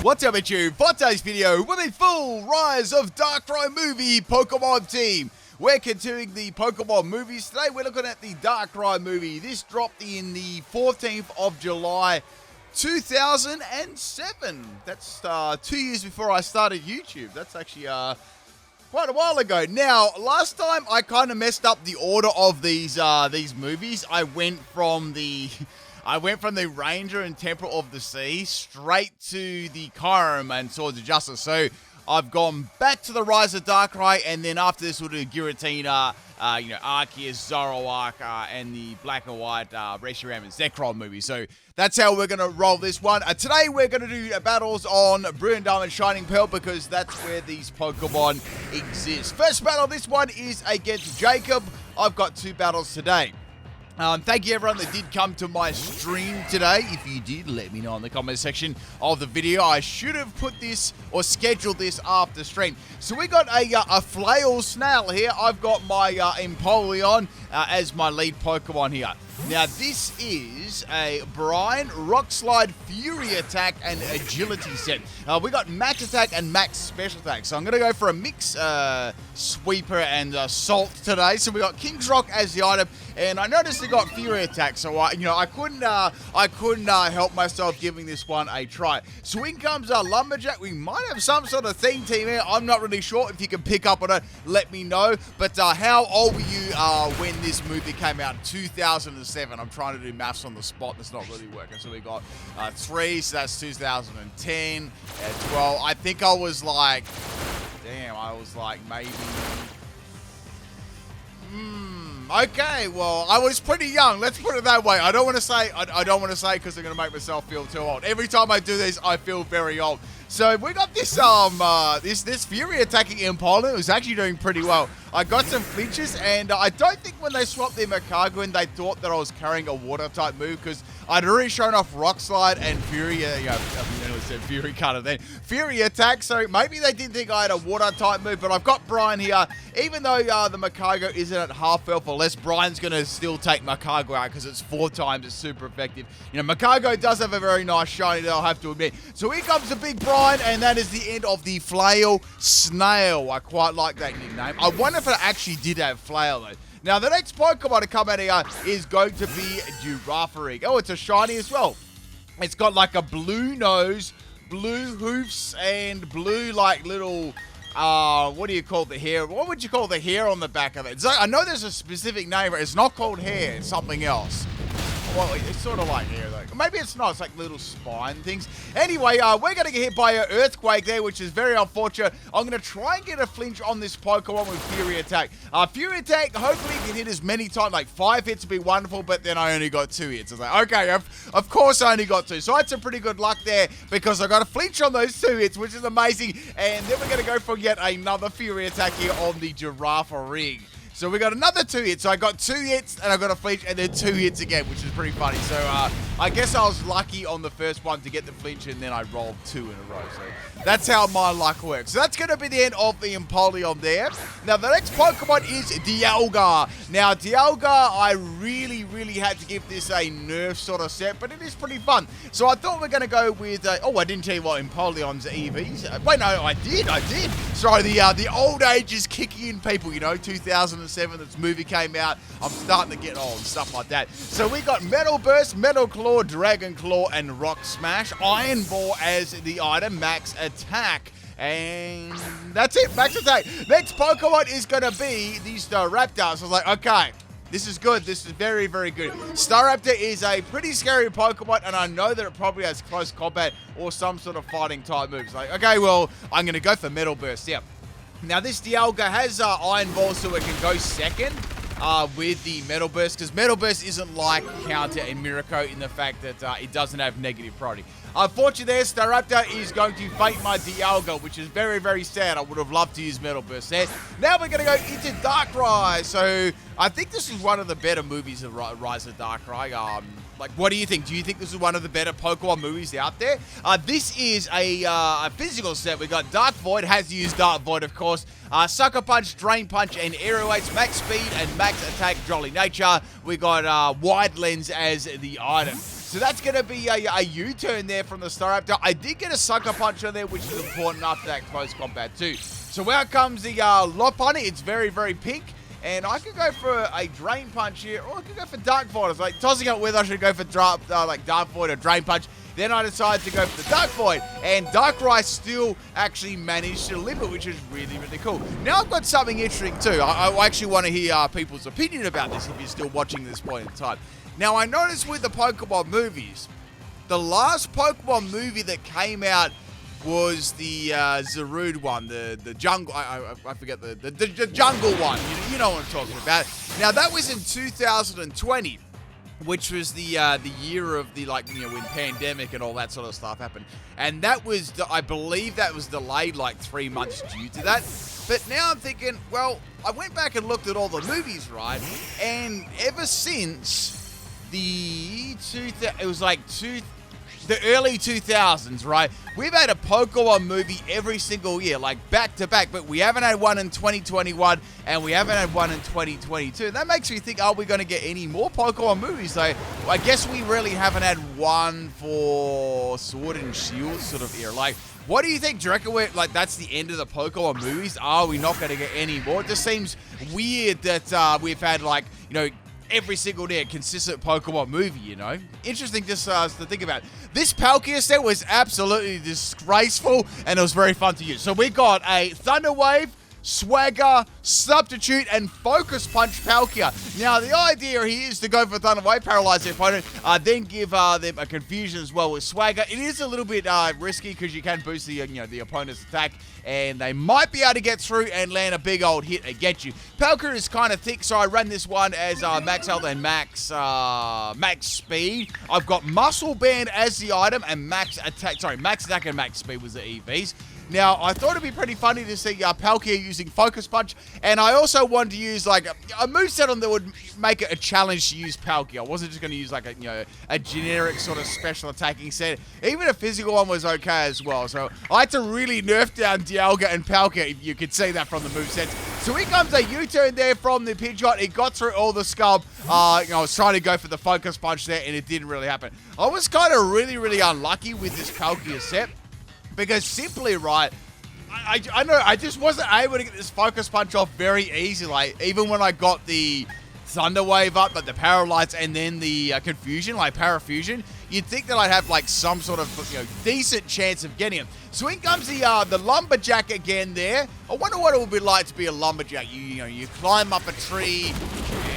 What's up, YouTube? For today's video, with a full Rise of Darkrai movie Pokemon team. We're continuing the Pokemon movies. Today we're looking at the Darkrai movie. This dropped in the 14th of July, 2007. That's 2 years before I started YouTube. That's actually quite a while ago. Now, last time I kind of messed up the order of these movies. I went from the Ranger and Temple of the Sea straight to the Kyurem and Swords of Justice. So I've gone back to the Rise of Darkrai, and then after this we'll do Giratina, Arceus, Zoroark, and the Black and White Reshiram and Zekrom movie. So that's how we're going to roll this one. Today we're going to do battles on Brilliant Diamond, Shining Pearl, because that's where these Pokemon exist. First battle, this one is against Jacob. I've got 2 battles today. Thank you everyone that did come to my stream today. If you did, let me know in the comment section of the video. I should have put this or scheduled this after stream. So we got a flail snail here. I've got my Empoleon as my lead Pokemon here. Now this is a Brian Rock Slide Fury Attack and Agility set. We got Max Attack and Max Special Attack. So I'm going to go for a mix Sweeper and Salt today. So we got King's Rock as the item, and I noticed they got Fury Attack. So I couldn't help myself giving this one a try. So in comes Lumberjack. We might have some sort of theme team here. I'm not really sure. If you can pick up on it, let me know. But how old were you when this movie came out? 2007. I'm trying to do maths on the spot. That's not really working. So we got 3, so that's 2010, 12. I think I was like, maybe. Okay, well, I was pretty young. Let's put it that way. I don't want to say because I'm gonna make myself feel too old. Every time I do this, I feel very old. So we got this this Fury attacking Empoleon. It was actually doing pretty well. I got some flinches, and I don't think when they swapped their Makago in, they thought that I was carrying a water type move, because I'd already shown off Rock Slide and Fury. I nearly said Fury Cutter then. Fury Attack. So maybe they didn't think I had a water type move, but I've got Brian here. Even though the Makago isn't at half health or less, Brian's gonna still take Makago out because it's 4 times. It's super effective. Makago does have a very nice shiny that I'll have to admit. So here comes the big Brian, and that is the end of the Flail Snail. I quite like that nickname. I wonder if it actually did have Flail though. Now the next Pokemon to come out here is going to be Girafarig. Oh, it's a shiny as well. It's got like a blue nose, blue hoofs, and blue like little what do you call the hair? What would you call the hair on the back of it? I know there's a specific name for it. It's not called hair, it's something else. Well, it's sort of like hair, though. Maybe it's not. It's like little spine things. Anyway, we're going to get hit by an Earthquake there, which is very unfortunate. I'm going to try and get a flinch on this Pokemon with Fury Attack. Fury Attack, hopefully you can hit as many times. Like 5 hits would be wonderful, but then I only got 2 hits. I was like, okay, of course I only got 2. So I had some pretty good luck there, because I got a flinch on those 2 hits, which is amazing. And then we're going to go for yet another Fury Attack here on the Girafarig. So we got another 2 hits. So I got 2 hits, and I got a flinch, and then 2 hits again, which is pretty funny. So I guess I was lucky on the first one to get the flinch, and then I rolled 2 in a row. So that's how my luck works. So that's going to be the end of the Empoleon there. Now the next Pokemon is Dialga. Now Dialga, I really had to give this a nerf sort of set, but it is pretty fun. So I thought we're going to go with, oh, I didn't tell you what Empoleon's EVs. Wait, no, I did. Sorry, the old age is kicking in, people. 2007, this movie came out. I'm starting to get old and stuff like that. So we got Metal Burst, Metal Claw, Dragon Claw, and Rock Smash. Iron Ball as the item, Max Attack. And that's it, Max Attack. Next Pokemon is going to be the Staraptor. So I was like, okay, this is good. This is very good. Staraptor is a pretty scary Pokemon, and I know that it probably has close combat or some sort of fighting type moves. Like, okay, well, I'm going to go for Metal Burst. Yep. Now this Dialga has Iron Ball, so it can go second with the Metal Burst, because Metal Burst isn't like Counter and Miracle in the fact that it doesn't have negative priority. Unfortunately there, Staraptor is going to fate my Dialga, which is very sad. I would have loved to use Metal Burst there. Now we're going to go into Darkrai. So I think this is one of the better movies of Rise of Darkrai. Like, what do you think? Do you think this is one of the better Pokemon movies out there? This is a physical set. We got Dark Void, has used Dark Void, of course. Sucker Punch, Drain Punch, and Aerial Ace, Max Speed, and Max Attack, Jolly Nature. We got Wide Lens as the item. So that's going to be a U-turn there from the Staraptor. I did get a Sucker Punch on there, which is important after that close combat too. So out comes the Lopunny. It's very, very pink. And I could go for a Drain Punch here, or I could go for Dark Void. I was like tossing up whether I should go for Dark Void or Drain Punch. Then I decided to go for the Dark Void, and Darkrai still actually managed to live it, which is really, really cool. Now I've got something interesting too. I actually want to hear people's opinion about this if you're still watching this point in time. Now I noticed with the Pokemon movies, the last Pokemon movie that came out was the Zarude one, the jungle. I forget the jungle one. You know what I'm talking about. Now that was in 2020, which was the year of the when pandemic and all that sort of stuff happened, and that was I believe that was delayed like 3 months due to that. But now I'm thinking, well, I went back and looked at all the movies, right, and ever since the early 2000s, right? We've had a Pokemon movie every single year, like back to back, but we haven't had one in 2021 and we haven't had one in 2022. That makes me think, are we going to get any more Pokemon movies? So I guess we really haven't had one for Sword and Shield sort of era. Like, what do you think? Do you reckon that's the end of the Pokemon movies? Are we not going to get any more? It just seems weird that we've had every single day a consistent Pokemon movie, Interesting just to think about. This Palkia set was absolutely disgraceful, and it was very fun to use. So we got a Thunder Wave, Swagger, Substitute, and Focus Punch Palkia. Now, the idea here is to go for Thunder Wave, paralyze the opponent, then give them a Confusion as well with Swagger. It is a little bit risky because you can boost the opponent's attack, and they might be able to get through and land a big old hit against you. Palkia is kind of thick, so I ran this one as Max Health and Max Speed. I've got Muscle Band as the item, and Max Attack and Max Speed was the EVs. Now, I thought it'd be pretty funny to see Palkia using Focus Punch, and I also wanted to use a moveset on that would make it a challenge to use Palkia. I wasn't just going to use a generic sort of special attacking set. Even a physical one was okay as well. So I had to really nerf down Dialga and Palkia, if you could see that from the movesets. So here comes a U-turn there from the Pidgeot. It got through all the scum. I was trying to go for the Focus Punch there, and it didn't really happen. I was kind of really, really unlucky with this Palkia set. Because simply, right, I know I just wasn't able to get this Focus Punch off very easily. Even when I got the Thunder Wave up, but the Paralyze and then the Confusion, like Parafusion, you'd think that I'd have some sort of decent chance of getting him. So in comes the Lumberjack again there. I wonder what it would be like to be a Lumberjack. You climb up a tree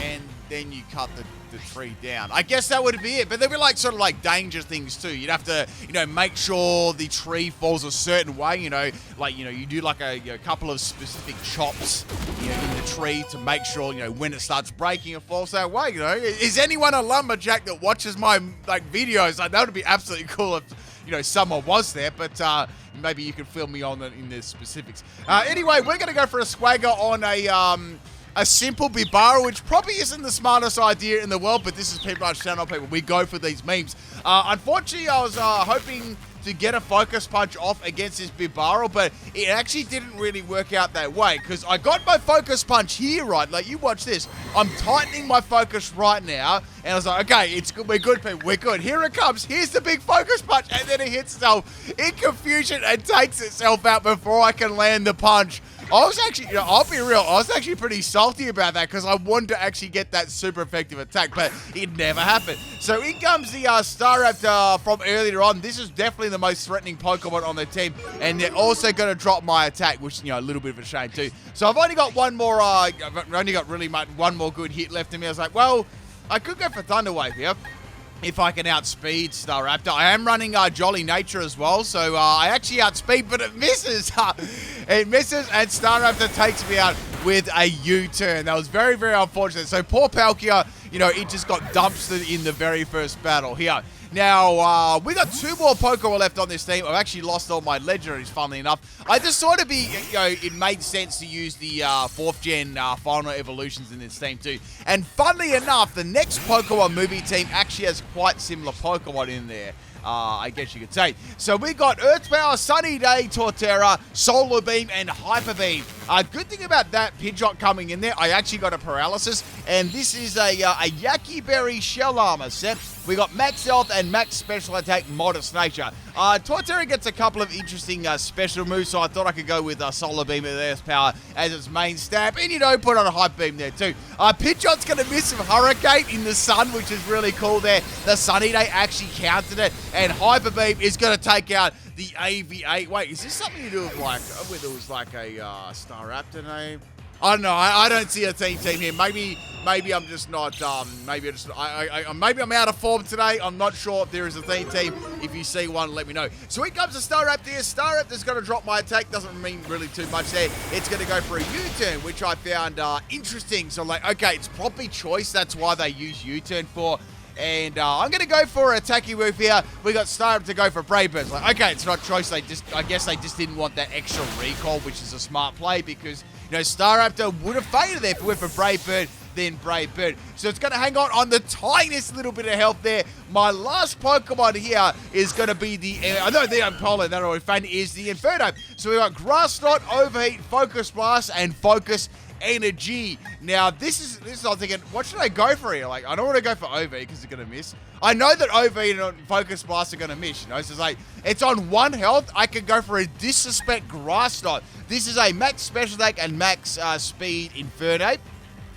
and then you cut the tree down. I guess that would be it, but there'd be danger things too. You'd have to make sure the tree falls a certain way, you do a couple of specific chops in the tree to make sure when it starts breaking it falls that way. Is anyone a Lumberjack that watches my videos? That would be absolutely cool if someone was there, but maybe you could fill me on in the specifics. Anyway, we're gonna go for a Swagger on a simple Bibara, which probably isn't the smartest idea in the world, but this is PIMPNITE channel, people. We go for these memes. Unfortunately, I was hoping to get a Focus Punch off against this Bibara, but it actually didn't really work out that way, because I got my Focus Punch here, right? You watch this. I'm tightening my focus right now, and I was like, okay, it's good. We're good, people. We're good. Here it comes. Here's the big Focus Punch, and then it hits itself in confusion and takes itself out before I can land the punch. I was actually, I'll be real, I was actually pretty salty about that because I wanted to actually get that super effective attack, but it never happened. So in comes the Staraptor from earlier on. This is definitely the most threatening Pokemon on the team, and they're also going to drop my attack, which, a little bit of a shame too. So I've only got one more, one more good hit left in me. I was like, well, I could go for Thunder Wave here if I can outspeed Staraptor. I am running Jolly Nature as well, so I actually outspeed, but it misses. It misses, and Staraptor takes me out with a U-turn. That was very, very unfortunate. So poor Palkia, it just got dumpstered in the very first battle here. Now, we got 2 more Pokemon left on this team. I've actually lost all my legendaries, funnily enough. I just thought it made sense to use the 4th gen final evolutions in this team too. And funnily enough, the next Pokemon movie team actually has quite similar Pokemon in there. I guess you could say. So we got Earth Power, Sunny Day, Torterra, Solar Beam, and Hyper Beam. Good thing about that Pidgeot coming in there, I actually got a Paralysis, and this is a Yaki Berry Shell Armor set. We got Max Health and Max Special Attack, Modest Nature. Torterra gets a couple of interesting special moves, so I thought I could go with Solar Beam with Earth Power as its main stab, and put on a Hyper Beam there too. Pidgeot's going to miss some Hurricane in the sun, which is really cool there. The Sunny Day actually countered it, and Hyper Beam is going to take out the AV8. Wait, is this something to do with whether it was like a Staraptor name? I don't know. I don't see a team here. Maybe I'm just not. Maybe I'm out of form today. I'm not sure if there is a team. If you see one, let me know. So here comes the Staraptor here. Staraptor's going to drop my attack. Doesn't mean really too much there. It's going to go for a U-turn, which I found interesting. So okay, it's probably choice. That's why they use U-turn for. And I'm going to go for an attacking move here. We got Staraptor to go for Brave Bird. Okay, it's not choice. I guess they just didn't want that extra recall, which is a smart play because, Staraptor would have faded there if it went for Brave Bird, then Brave Bird. So it's going to hang on the tiniest little bit of health there. My last Pokemon here is going to be the Inferno. So we got Grass Knot, Overheat, Focus Blast, and Focus Energy. Now, this is I'm thinking, what should I go for here? I don't want to go for Overheat because it's going to miss. I know that Overheat and Focus Blast are going to miss, So it's it's on 1 health. I could go for a Disrespect Grass Knot. This is a Max Special Attack and Max Speed Inferno.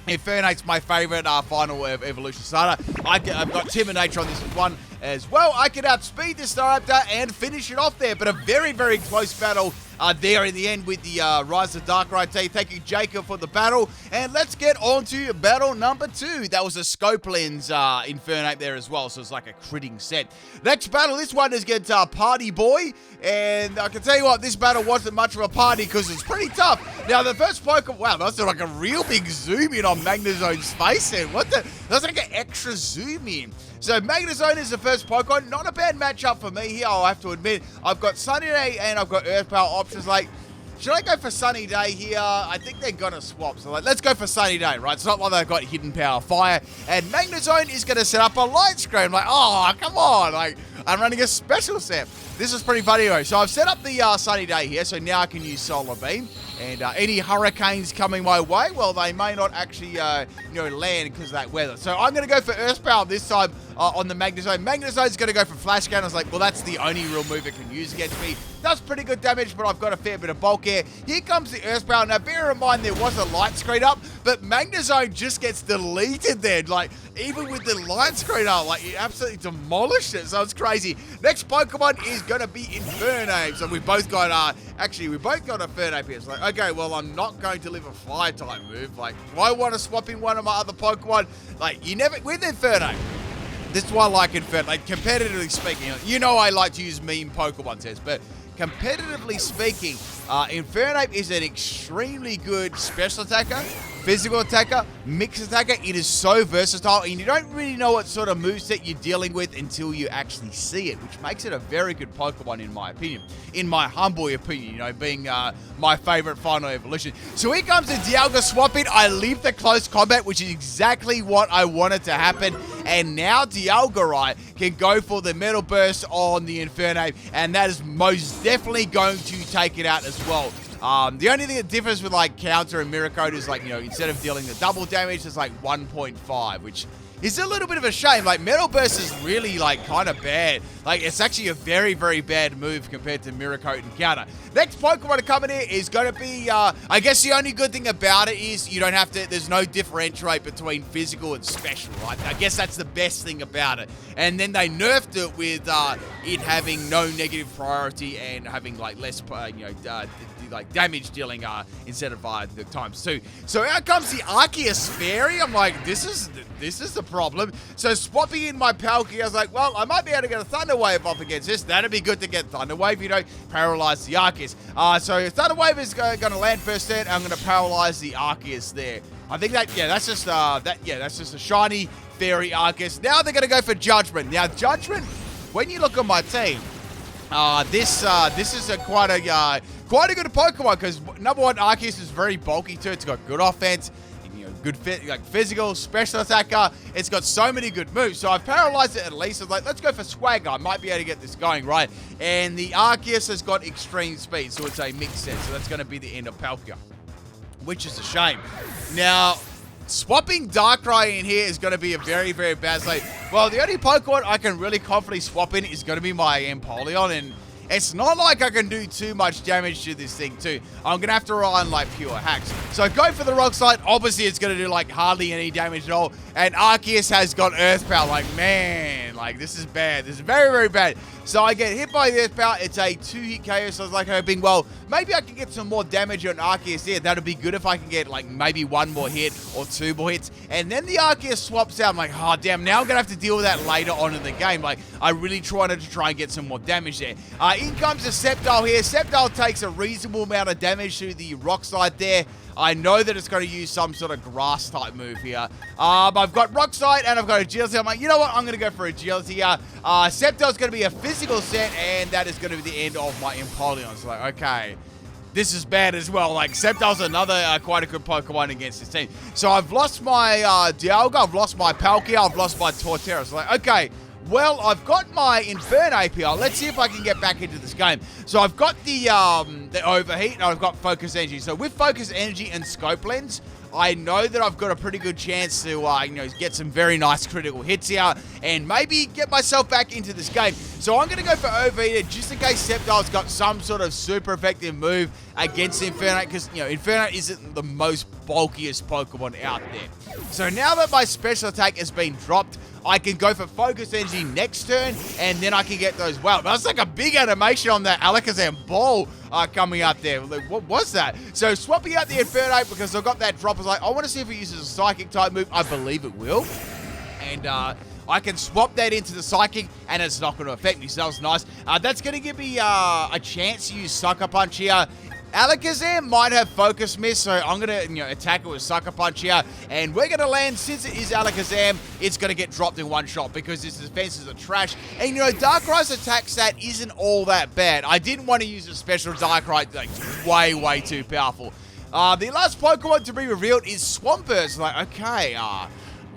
Infernate's my favorite final evolution starter. I've got Timid Nature on this one as well. I could outspeed the Staraptor and finish it off there, but a very, very close battle there in the end with the Rise of Darkrai team. Thank you, Jacob, for the battle. And let's get on to battle number 2. That was a Scope Lens Infernape there as well, so it's like a critting set. Next battle, this one is against Party Boy. And I can tell you what, this battle wasn't much of a party because it's pretty tough. Now, the first Pokemon, wow, that's like a real big zoom in on Magnezone's face there. That's like an extra zoom in. So Magnezone is the first Pokemon. Not a bad matchup for me here, I'll have to admit. I've got Sunny Day and I've got Earth Power options. Should I go for Sunny Day here? I think they're going to swap. So let's go for Sunny Day, right? It's not like they've got Hidden Power Fire. And Magnezone is going to set up a light screen. Oh, come on. I'm running a special set. This is pretty funny anyway. So I've set up the Sunny Day here. So now I can use Solar Beam. And any hurricanes coming my way, well, they may not actually, land because of that weather. So I'm going to go for Earth Power this time on the Magnezone. Magnezone's going to go for Flash Cannon. I was like, well, that's the only real move it can use against me. Does pretty good damage, but I've got a fair bit of bulk here. Here comes the Earth Power. Now, bear in mind, there was a light screen up, but Magnezone just gets deleted there. Even with the light screen up, it absolutely demolished it. So it's crazy. Next Pokemon is going to be Infernape. So we both got, Infernape here. It's okay, well, I'm not going to live a fire type move. Do I want to swap in one of my other Pokemon? With Infernape. This is why I like Infernape. Competitively speaking, I like to use meme Pokemon sets, but competitively speaking, Infernape is an extremely good special attacker, physical attacker, mixed attacker. It is so versatile, and you don't really know what sort of moveset you're dealing with until you actually see it, which makes it a very good Pokemon in my opinion. In my humble opinion, being my favorite final evolution. So here comes the Dialga swap in. I leave the close combat, which is exactly what I wanted to happen. And now Dialga can go for the Metal Burst on the Infernape, and that is most definitely going to take it out as well. The only thing that differs with Counter and Mirror Coat is instead of dealing the double damage, it's 1.5, which is a little bit of a shame. Metal Burst is really kind of bad. It's actually a very, very bad move compared to Mirror Coat and Counter. Next Pokemon to come in here is going to be, I guess the only good thing about it is you don't have to, there's no differentiate between physical and special, right? I guess that's the best thing about it. And then they nerfed it with it having no negative priority and having less, damage dealing instead of the ×2. So out comes the Arceus Fairy. I'm this is the problem. So swapping in my Palkia, I was well, I might be able to get a Thunder Wave off against this. That'd be good to get Thunder Wave, paralyze the Arceus. So Thunder Wave is going to land first turn. I'm going to paralyze the Arceus there. I think that's just a shiny Fairy Arceus. Now they're going to go for Judgment. Now Judgment, when you look at my team, this is quite a good Pokemon because number one, Arceus is very bulky too. It's got good offense. good fit, like physical, special attacker. It's got so many good moves. So I've paralyzed it at least. I was like, let's go for Swagger. I might be able to get this going, right? And the Arceus has got extreme speed, so it's a mixed set. So that's going to be the end of Palkia, which is a shame. Now, swapping Darkrai in here is going to be a very, very bad slate. Well, the only Pokemon I can really confidently swap in is going to be my Empoleon, and it's not like I can do too much damage to this thing too. I'm going to have to rely on like pure hacks. So go for the Rock Slide. Obviously, it's going to do like hardly any damage at all. And Arceus has got Earth Power. Like, man, like this is bad. This is very, very bad. So I get hit by the Earth Power. It's a 2-hit KO. So I was like hoping, well, maybe I can get some more damage on Arceus here. That'd be good if I can get like maybe 1 more hit or 2 more hits. And then the Arceus swaps out. I'm like, oh, damn, now I'm going to have to deal with that later on in the game. Like, I really wanted to try and get some more damage there. In comes a Sceptile here. Sceptile takes a reasonable amount of damage to the Rock Slide there. I know that it's going to use some sort of grass type move here. I've got Rock Slide and I've got Agility. I'm like, you know what? I'm going to go for Agility here. Sceptile's going to be a physical set, and that is going to be the end of my Empoleon. So, like, okay. This is bad as well. Like, Sceptile's another quite a good Pokemon against this team. So, I've lost my Dialga. I've lost my Palkia. I've lost my Torterra. So, like, okay. Well, I've got my Infernape here. Let's see if I can get back into this game. So I've got the Overheat, and I've got Focus Energy. So with Focus Energy and Scope Lens, I know that I've got a pretty good chance to, get some very nice critical hits here and maybe get myself back into this game. So I'm going to go for Overheated just in case Sceptile's got some sort of super effective move against Infernape, because, Infernape isn't the most bulkiest Pokemon out there. So now that my special attack has been dropped, I can go for Focus Energy next turn, and then I can get those. Wow, that's like a big animation on that Alakazam ball coming up there. Like, what was that? So swapping out the Infernape because I've got that drop. I was like, I want to see if it uses a Psychic type move. I believe it will. And I can swap that into the Psychic, and it's not going to affect me, so that was nice. That's going to give me a chance to use Sucker Punch here. Alakazam might have Focus Miss, so I'm going to attack it with Sucker Punch here. And we're going to land, since it is Alakazam, it's going to get dropped in one shot because its defenses are trash. And, Darkrai's attack stat isn't all that bad. I didn't want to use a special Darkrai, like, way, way too powerful. The last Pokemon to be revealed is Swampert. So, like, okay,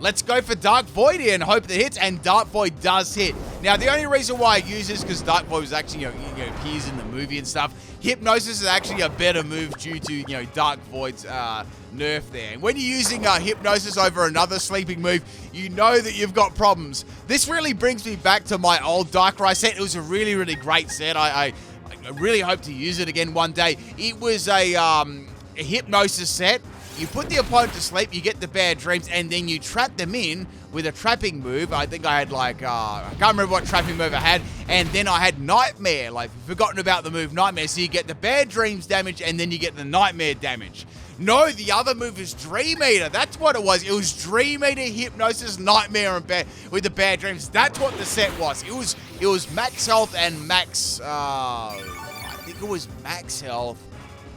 let's go for Dark Void here and hope that hits, and Dark Void does hit. Now, the only reason why I use this is because Dark Void was actually, appears in the movie and stuff. Hypnosis is actually a better move due to, Dark Void's nerf there. And when you're using Hypnosis over another sleeping move, you know that you've got problems. This really brings me back to my old Darkrai set. It was a really, really great set. I really hope to use it again one day. It was a Hypnosis set. You put the opponent to sleep, you get the bad dreams, and then you trap them in with a trapping move. I think I had I can't remember what trapping move I had. And then I had Nightmare. Like, forgotten about the move Nightmare. So you get the bad dreams damage, and then you get the Nightmare damage. No, the other move is Dream Eater. That's what it was. It was Dream Eater, Hypnosis, Nightmare, and with the bad dreams. That's what the set was. It was max health and max, I think it was max health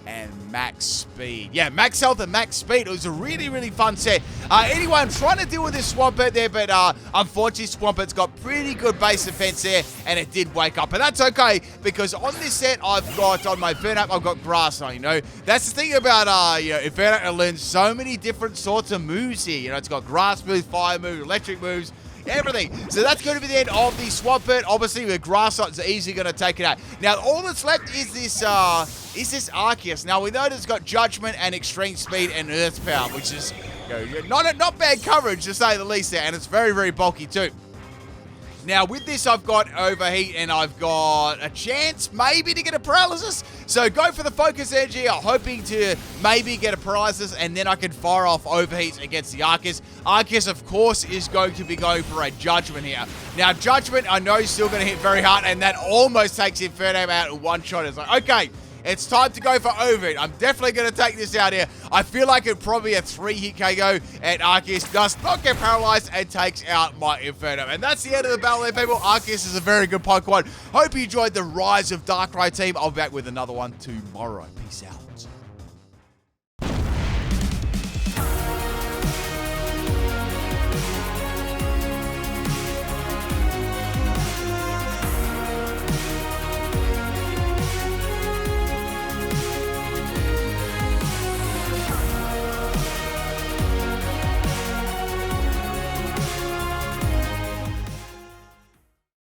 and max speed. Yeah, max health and max speed. It was a really, really fun set. Anyway, I'm trying to deal with this Swampert there, but unfortunately, Swampert's got pretty good base defense there, and it did wake up. But that's okay, because on this set, I've got, on my Infernape, I've got Grass on, That's the thing about, Infernape learns so many different sorts of moves here. It's got Grass moves, Fire moves, Electric moves, everything. So that's going to be the end of the Swampert. Obviously, with Grass on, it's easily going to take it out. Now, all that's left is this Arceus. Now, we know that it's got Judgment and Extreme Speed and Earth Power, which is not bad coverage, to say the least there, and it's very, very bulky too. Now, with this, I've got Overheat, and I've got a chance maybe to get a Paralysis. So go for the Focus Energy, hoping to maybe get a Paralysis, and then I can fire off Overheat against the Arceus. Arceus, of course, is going to be going for a Judgment here. Now, Judgment, I know, is still going to hit very hard, and that almost takes Infernape out in one shot. It's like, okay, it's time to go for Overheat. I'm definitely going to take this out here. I feel like it's probably a 3-hit KO, and Arceus does not get paralyzed and takes out my Inferno. And that's the end of the battle there, people. Arceus is a very good Pokemon. Hope you enjoyed the Rise of Darkrai team. I'll be back with another one tomorrow. Peace out.